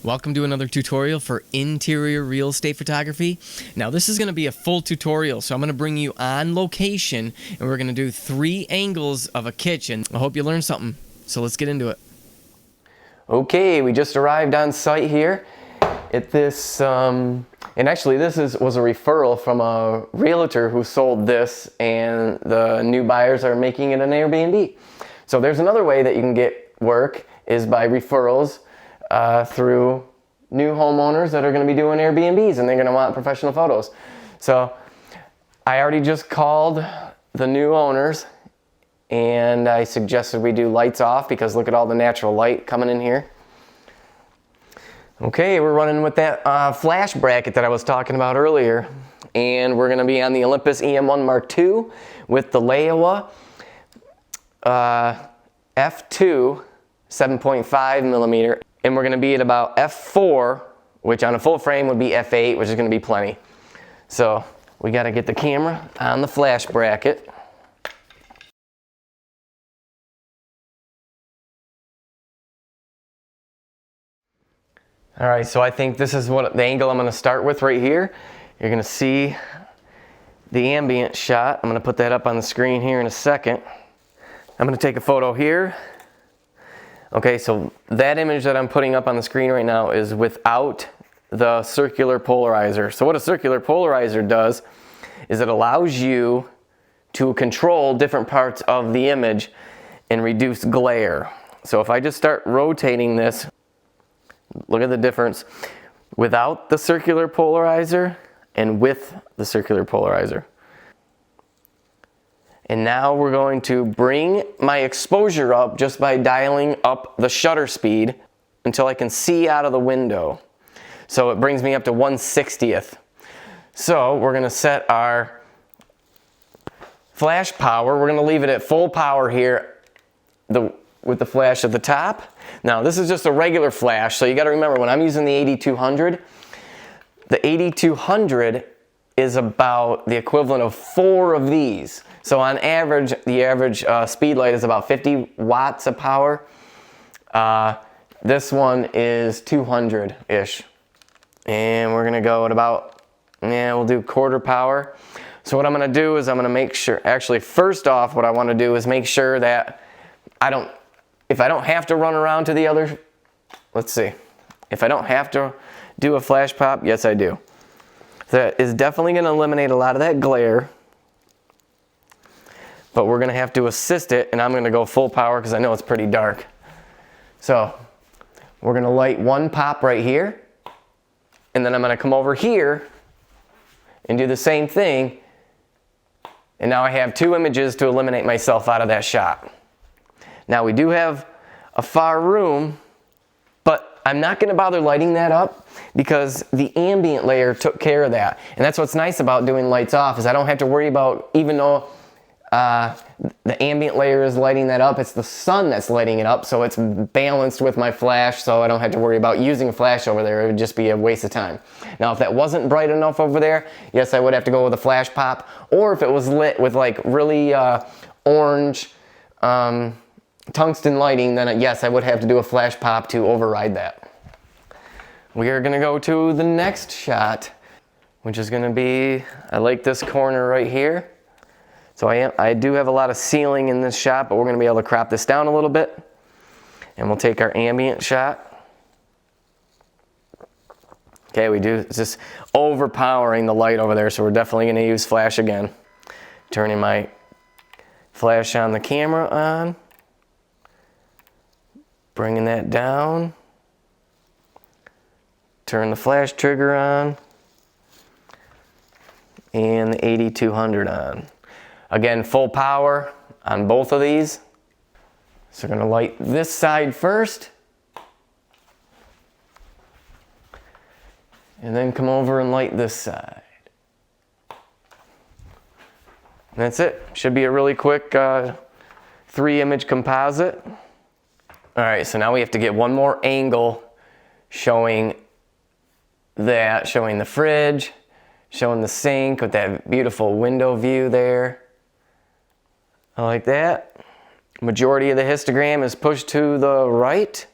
Welcome to another tutorial for interior real estate photography. Now this is going to be a full tutorial, so I'm going to bring you on location and we're going to do 3 angles of a kitchen. I hope you learned something, so let's get into it. Okay, we just arrived on site here at this, and actually this was a referral from a realtor who sold this, and the new buyers are making it an Airbnb. So there's another way that you can get work is by referrals through new homeowners that are going to be doing Airbnbs, and they're going to want professional photos. So I already just called the new owners and I suggested we do lights off because look at all the natural light coming in here. Okay, we're running with that flash bracket that I was talking about earlier, and we're going to be on the Olympus EM1 Mark II with the Leiwa f2 7.5 millimeter, and we're going to be at about f4, which on a full frame would be f8, which is going to be plenty. So we got to get the camera on the flash bracket. All right, so I think this is what the angle I'm going to start with right here. You're going to see the ambient shot. I'm going to put that up on the screen here in a second. I'm going to take a photo here. Okay, so that image that I'm putting up on the screen right now is without the circular polarizer. So what a circular polarizer does is it allows you to control different parts of the image and reduce glare. So if I just start rotating this, look at the difference without the circular polarizer and with the circular polarizer. And now we're going to bring my exposure up just by dialing up the shutter speed until I can see out of the window. So it brings me up to 1/60th. So we're going to set our flash power. We're going to leave it at full power here with the flash at the top. Now this is just a regular flash, so you got to remember when I'm using the 8200, the 8200 is about the equivalent of 4 of these. So on average, the average speed light is about 50 watts of power. This one is 200-ish. And we're gonna go at about, we'll do quarter power. So what I'm gonna do is I'm gonna make sure, actually first off what I wanna do is make sure that if I don't have to run around to the other, let's see. If I don't have to do a flash pop, yes I do. That is definitely gonna eliminate a lot of that glare. But we're gonna have to assist it, and I'm gonna go full power because I know it's pretty dark. So we're gonna light one pop right here, and then I'm gonna come over here and do the same thing, and now I have 2 images to eliminate myself out of that shot. Now we do have a far room, but I'm not gonna bother lighting that up because the ambient layer took care of that. And that's what's nice about doing lights off is I don't have to worry about, even though the ambient layer is lighting that up, it's the sun that's lighting it up, so it's balanced with my flash, so I don't have to worry about using a flash over there. It would just be a waste of time. Now if that wasn't bright enough over there, yes I would have to go with a flash pop, or if it was lit with like really orange tungsten lighting, then yes I would have to do a flash pop to override that. We are gonna go to the next shot, which is gonna be, I like this corner right here. So I do have a lot of ceiling in this shot, but we're going to be able to crop this down a little bit. And we'll take our ambient shot. Okay, it's just overpowering the light over there, so we're definitely going to use flash again. Turning my flash on the camera on. Bringing that down. Turn the flash trigger on. And the 8200 on. Again, full power on both of these. So we're going to light this side first. And then come over and light this side. And that's it. Should be a really quick 3-image composite. All right, so now we have to get one more angle showing the fridge, showing the sink with that beautiful window view there. I like that. Majority of the histogram is pushed to the right.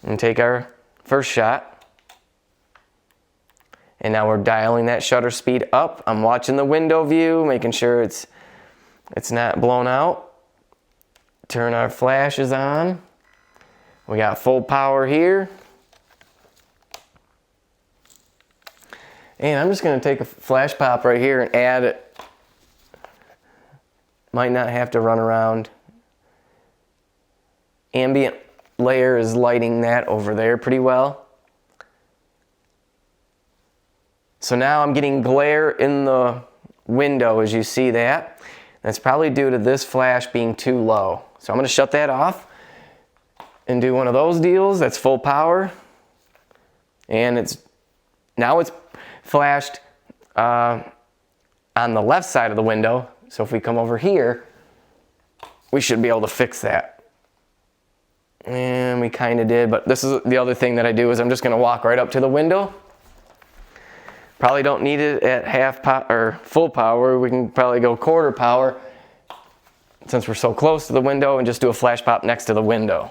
And take our first shot. And now we're dialing that shutter speed up. I'm watching the window view, making sure it's not blown out. Turn our flashes on. We got full power here. And I'm just gonna take a flash pop right here and add it. Might not have to run around. Ambient layer is lighting that over there pretty well. So now I'm getting glare in the window, as you see that. That's probably due to this flash being too low. So I'm gonna shut that off and do one of those deals. That's full power. And now it's flashed on the left side of the window. So if we come over here, we should be able to fix that. And we kind of did, but this is the other thing that I do is I'm just gonna walk right up to the window. Probably don't need it at half power or full power. We can probably go quarter power since we're so close to the window, and just do a flash pop next to the window.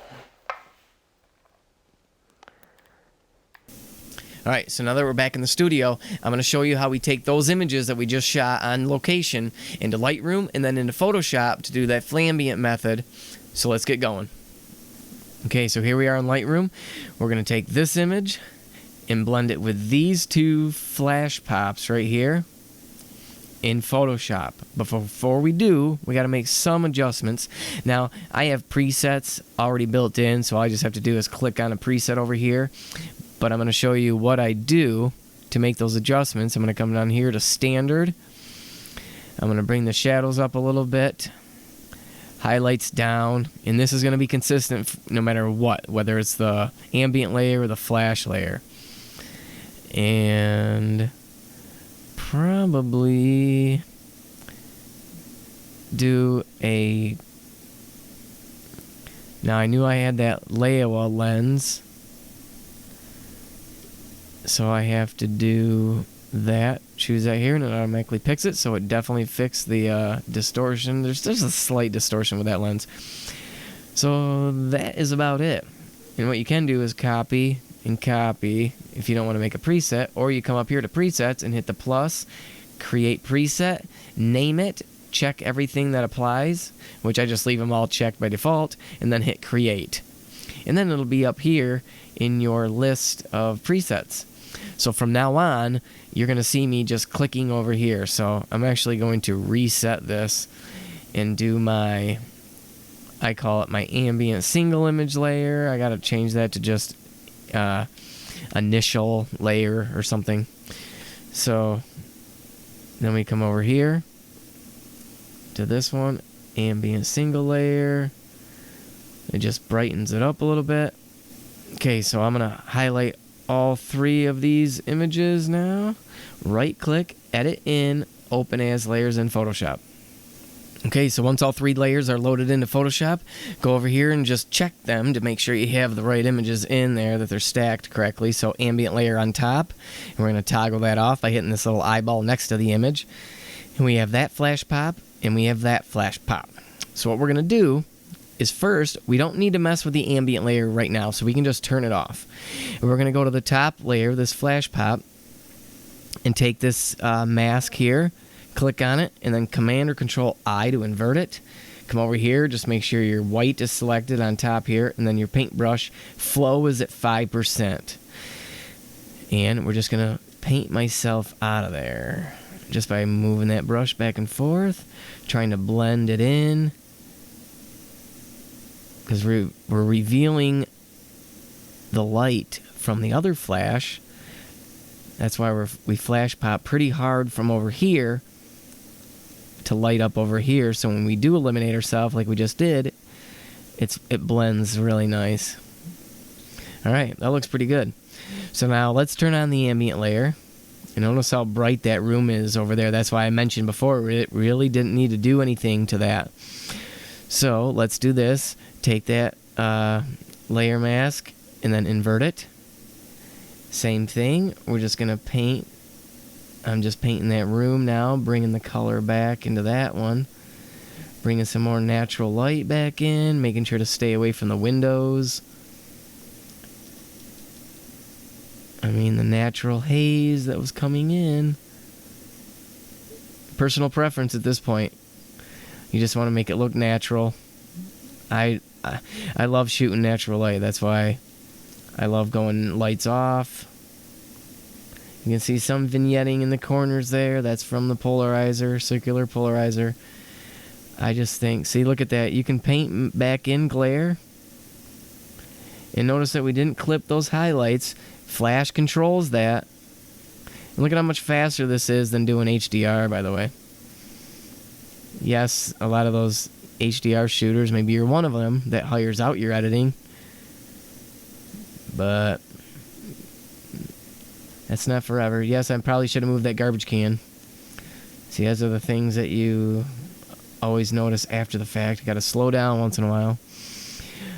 All right, so now that we're back in the studio, I'm going to show you how we take those images that we just shot on location into Lightroom and then into Photoshop to do that Flambient method. So let's get going. Okay, so here we are in Lightroom. We're going to take this image and blend it with these two flash pops right here in Photoshop. But before we do, we got to make some adjustments. Now, I have presets already built in, so all I just have to do is click on a preset over here. But I'm going to show you what I do to make those adjustments. I'm going to come down here to standard. I'm going to bring the shadows up a little bit. Highlights down. And this is going to be consistent no matter what, whether it's the ambient layer or the flash layer. And probably do a... Now I knew I had that Leica lens, so I have to do that. Choose that here, and it automatically picks it, so it definitely fixed the distortion. There's a slight distortion with that lens. So that is about it. And what you can do is copy and copy if you don't want to make a preset, or you come up here to presets and hit the plus, create preset, name it, check everything that applies, which I just leave them all checked by default, and then hit create. And then it'll be up here in your list of presets. So from now on, you're going to see me just clicking over here. So I'm actually going to reset this and do my, I call it my ambient single image layer. I got to change that to just initial layer or something. So then we come over here to this one, ambient single layer. It just brightens it up a little bit. Okay, so I'm going to highlight all three of these images now. Right click, edit in, open as layers in Photoshop. Okay, so once all three layers are loaded into Photoshop, go over here and just check them to make sure you have the right images in there, that they're stacked correctly. So ambient layer on top, and we're going to toggle that off by hitting this little eyeball next to the image. And we have that flash pop, and we have that flash pop. So what we're going to do is first, we don't need to mess with the ambient layer right now, so we can just turn it off. And we're going to go to the top layer, this flash pop, and take this mask here, click on it, and then Command or Control I to invert it. Come over here, just make sure your white is selected on top here, and then your paintbrush flow is at 5%. And we're just going to paint myself out of there just by moving that brush back and forth, trying to blend it in, because we're revealing the light from the other flash. That's why we flash pop pretty hard from over here to light up over here, so when we do eliminate ourselves like we just did, it blends really nice. Alright, that looks pretty good. So now let's turn on the ambient layer, and notice how bright that room is over there. That's why I mentioned before, it really didn't need to do anything to that. So let's do this. Take that layer mask and then invert it. Same thing, we're just going to paint. I'm just painting that room now, bringing the color back into that one. Bringing some more natural light back in, making sure to stay away from the windows. I mean, the natural haze that was coming in. Personal preference at this point. You just want to make it look natural. I love shooting natural light. That's why I love going lights off. You can see some vignetting in the corners there. That's from the polarizer, circular polarizer. I just think, see, look at that. You can paint back in glare. And notice that we didn't clip those highlights. Flash controls that. And look at how much faster this is than doing HDR, by the way. Yes, a lot of those HDR shooters, maybe you're one of them that hires out your editing. But that's not forever. Yes, I probably should have moved that garbage can. See, those are the things that you always notice after the fact. You got to slow down once in a while.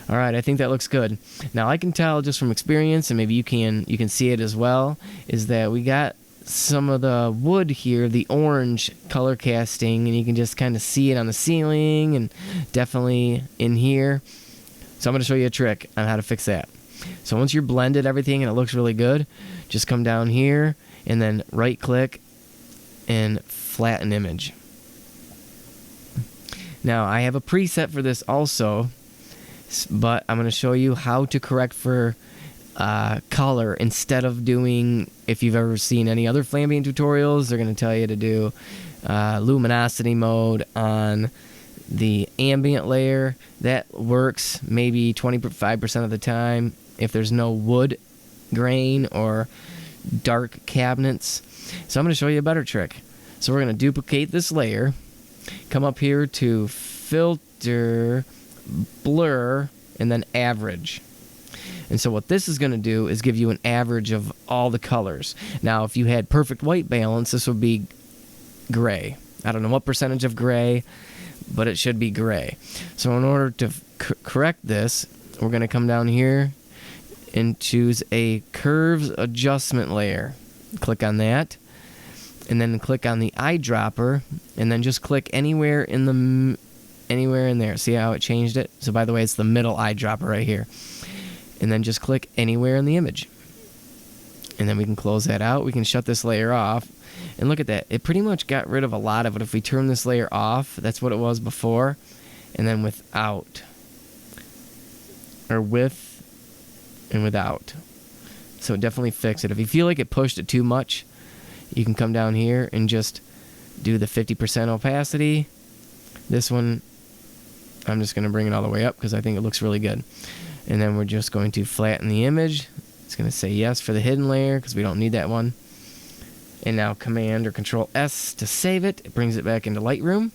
All right, I think that looks good. Now I can tell just from experience, and maybe you can see it as well, is that we got some of the wood here, the orange color casting, and you can just kind of see it on the ceiling and definitely in here. So I'm going to show you a trick on how to fix that. So once you're blended everything and it looks really good, just come down here and then right click and flatten image. Now I have a preset for this also, but I'm going to show you how to correct for color instead of doing, if you've ever seen any other Flambient tutorials, they're going to tell you to do luminosity mode on the ambient layer. That works maybe 25% of the time if there's no wood grain or dark cabinets. So I'm going to show you a better trick. So we're going to duplicate this layer, come up here to filter, blur, and then average. And so what this is going to do is give you an average of all the colors. Now, if you had perfect white balance, this would be gray. I don't know what percentage of gray, but it should be gray. So in order to correct this, we're going to come down here and choose a curves adjustment layer. Click on that, and then click on the eyedropper, and then just click anywhere in there. See how it changed it? So by the way, it's the middle eyedropper right here. And then just click anywhere in the image. And then we can close that out. We can shut this layer off. And look at that. It pretty much got rid of a lot of it. If we turn this layer off, that's what it was before. And then without. Or with and without. So it definitely fixed it. If you feel like it pushed it too much, you can come down here and just do the 50% opacity. This one, I'm just going to bring it all the way up because I think it looks really good. And then we're just going to flatten the image. It's going to say yes for the hidden layer because we don't need that one. And now Command or Control S to save it. It brings it back into Lightroom.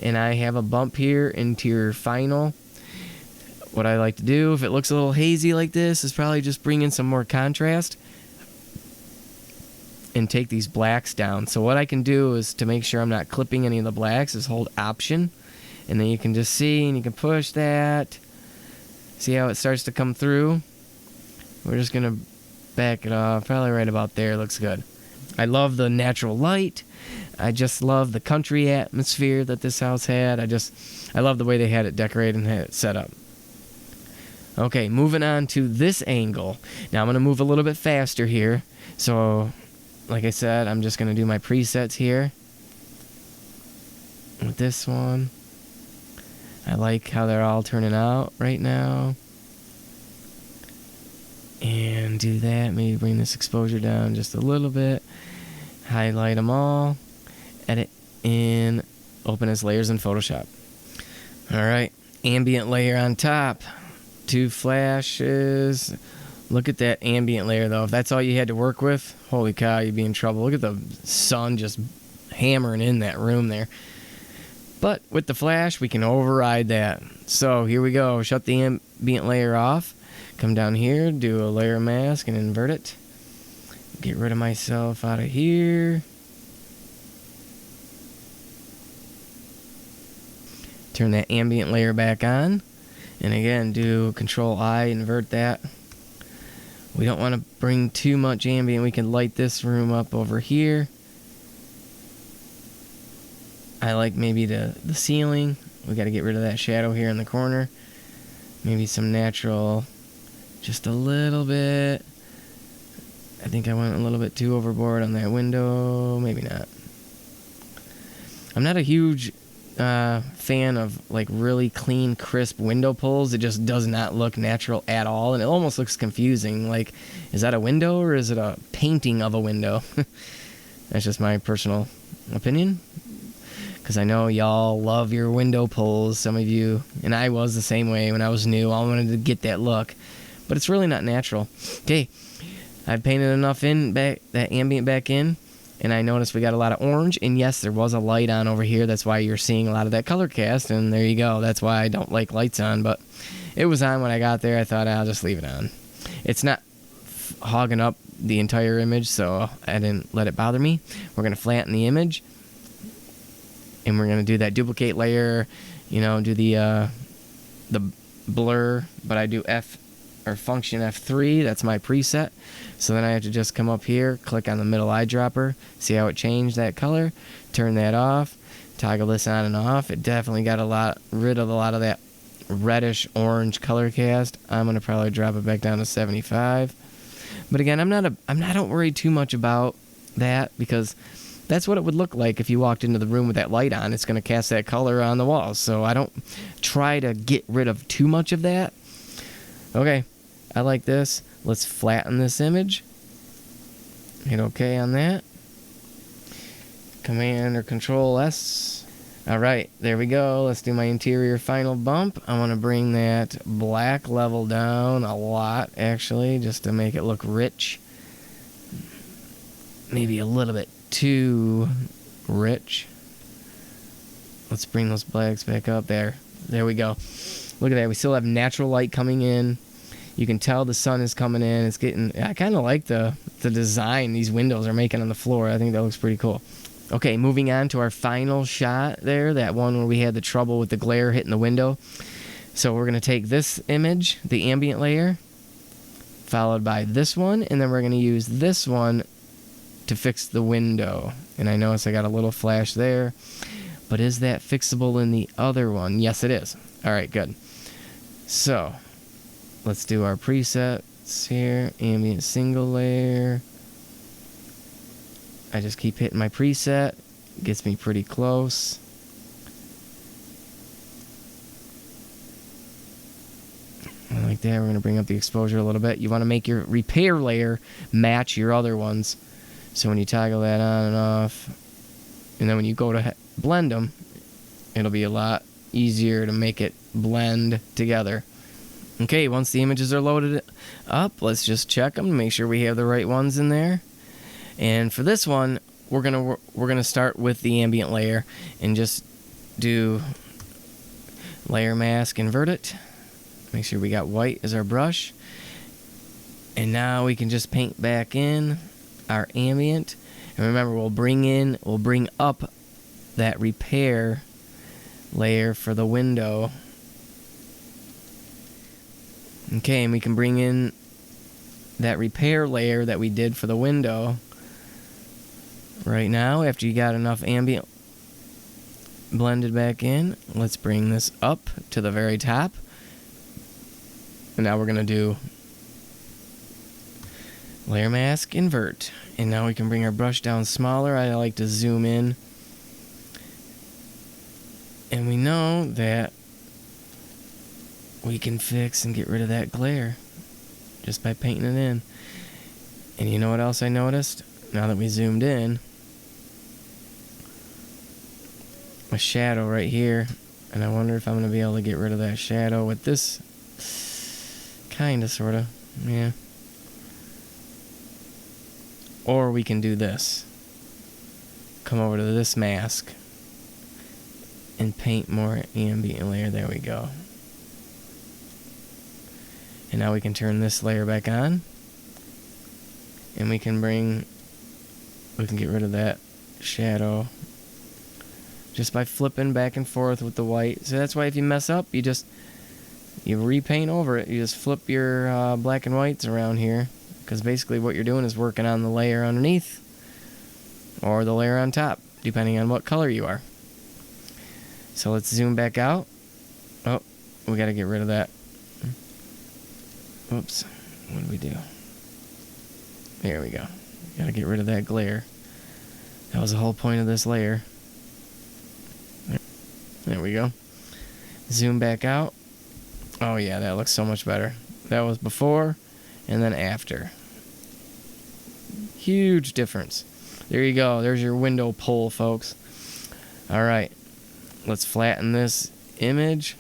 And I have a bump here into your final. What I like to do, if it looks a little hazy like this, is probably just bring in some more contrast and take these blacks down. So what I can do is, to make sure I'm not clipping any of the blacks, is hold Option. And then you can just see, and you can push that. See how it starts to come through? We're just going to back it off. Probably right about there. Looks good. I love the natural light. I just love the country atmosphere that this house had. I love the way they had it decorated and had it set up. Okay, moving on to this angle. Now I'm going to move a little bit faster here. So, like I said, I'm just going to do my presets here. With this one. I like how they're all turning out right now. And do that. Maybe bring this exposure down just a little bit. Highlight them all. Edit in. Open as layers in Photoshop. Alright. Ambient layer on top. 2 flashes. Look at that ambient layer though. If that's all you had to work with, holy cow, you'd be in trouble. Look at the sun just hammering in that room there. But with the flash, we can override that. So here we go. Shut the ambient layer off. Come down here, do a layer mask and invert it. Get rid of myself out of here. Turn that ambient layer back on. And again, do Control I, invert that. We don't want to bring too much ambient. We can light this room up over here. I like maybe the ceiling. We got to get rid of that shadow here in the corner. Maybe some natural, just a little bit. think I went a little bit too overboard on that window. Maybe not. I'm not a huge fan of like really clean, crisp window pulls. It just does not look natural at all, and it almost looks confusing. Like, is that a window or is it a painting of a window? That's just my personal opinion, because I know y'all love your window pulls, some of you, and I was the same way when I was new. I wanted to get that look, but it's really not natural. Okay, I've painted enough in back, that ambient back in, and I noticed we got a lot of orange, and yes, there was a light on over here. That's why you're seeing a lot of that color cast, and there you go. That's why I don't like lights on, but it was on when I got there. I thought I'll just leave it on. It's not hogging up the entire image, so I didn't let it bother me. We're going to flatten the image, and we're going to do that duplicate layer, you know, do the blur, but I do function F3. That's my preset. So then I have to just come up here, click on the middle eyedropper, see how it changed that color, turn that off, toggle this on and off. It definitely got rid of a lot of that reddish orange color cast. I'm gonna probably drop it back down to 75. But again, I don't worry too much about that, because that's what it would look like if you walked into the room with that light on. It's gonna cast that color on the walls. So I don't try to get rid of too much of that. Okay, I like this. Let's flatten this image. Hit OK on that. Command or Control S. All right, there we go. Let's do my interior final bump. I want to bring that black level down a lot, actually, just to make it look rich. Maybe a little bit too rich. Let's bring those blacks back up there. There we go. Look at that. We still have natural light coming in. You can tell the sun is coming in. It's getting. I kind of like the design these windows are making on the floor. I think that looks pretty cool. Okay, moving on to our final shot there, that one where we had the trouble with the glare hitting the window. So we're going to take this image, the ambient layer, followed by this one, and then we're going to use this one to fix the window. And I notice I got a little flash there, but is that fixable in the other one? Yes, it is. All right, good. So let's do our presets here. Ambient single layer. I just keep hitting my preset. Gets me pretty close. Like that. We're going to bring up the exposure a little bit. You want to make your repair layer match your other ones. So when you toggle that on and off, and then when you go to blend them, it'll be a lot easier to make it blend together. Okay, once the images are loaded up, let's just check them to make sure we have the right ones in there. And for this one, we're gonna start with the ambient layer and just do layer mask, invert it. Make sure we got white as our brush. And now we can just paint back in our ambient. And remember, we'll bring up that repair layer for the window. Okay, and we can bring in that repair layer that we did for the window right now. After you got enough ambient blended back in, let's bring this up to the very top. And now we're going to do layer mask, invert. And now we can bring our brush down smaller. I like to zoom in. And we know that we can fix and get rid of that glare just by painting it in. And you know what else I noticed? Now that we zoomed in, a shadow right here. And I wonder if I'm going to be able to get rid of that shadow with this. Kinda, sorta. Yeah. Or we can do this. Come over to this mask and paint more ambient layer. There we go. And now we can turn this layer back on. And we can get rid of that shadow just by flipping back and forth with the white. So that's why if you mess up, you repaint over it. You just flip your black and whites around here, because basically what you're doing is working on the layer underneath or the layer on top, depending on what color you are. So let's zoom back out. Oh, we got to get rid of that. Oops. What do we do? There we go. Gotta get rid of that glare. That was the whole point of this layer. There we go. Zoom back out. Oh yeah, that looks so much better. That was before and then after. Huge difference. There you go. There's your window pull, folks. All right. Let's flatten this image.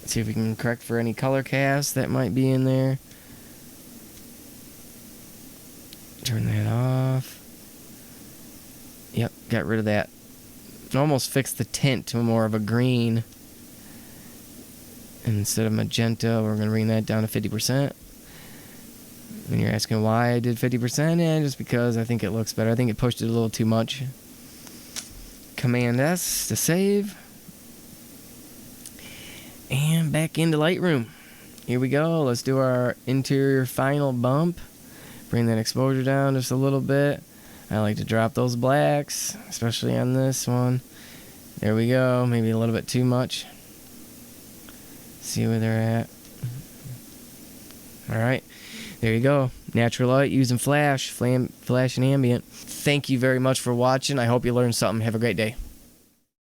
See if we can correct for any color cast that might be in there. Turn that off. Yep, got rid of that. Almost fixed the tint to more of a green. And instead of magenta, we're going to bring that down to 50%. And you're asking why I did 50%? Yeah, just because I think it looks better. I think it pushed it a little too much. Command S to save. And back into Lightroom. Here we go. Let's do our interior final bump. Bring that exposure down just a little bit. I like to drop those blacks, especially on this one. There we go. Maybe a little bit too much. See where they're at. All right. There you go. Natural light using flash and ambient. Thank you very much for watching. I hope you learned something. Have a great day.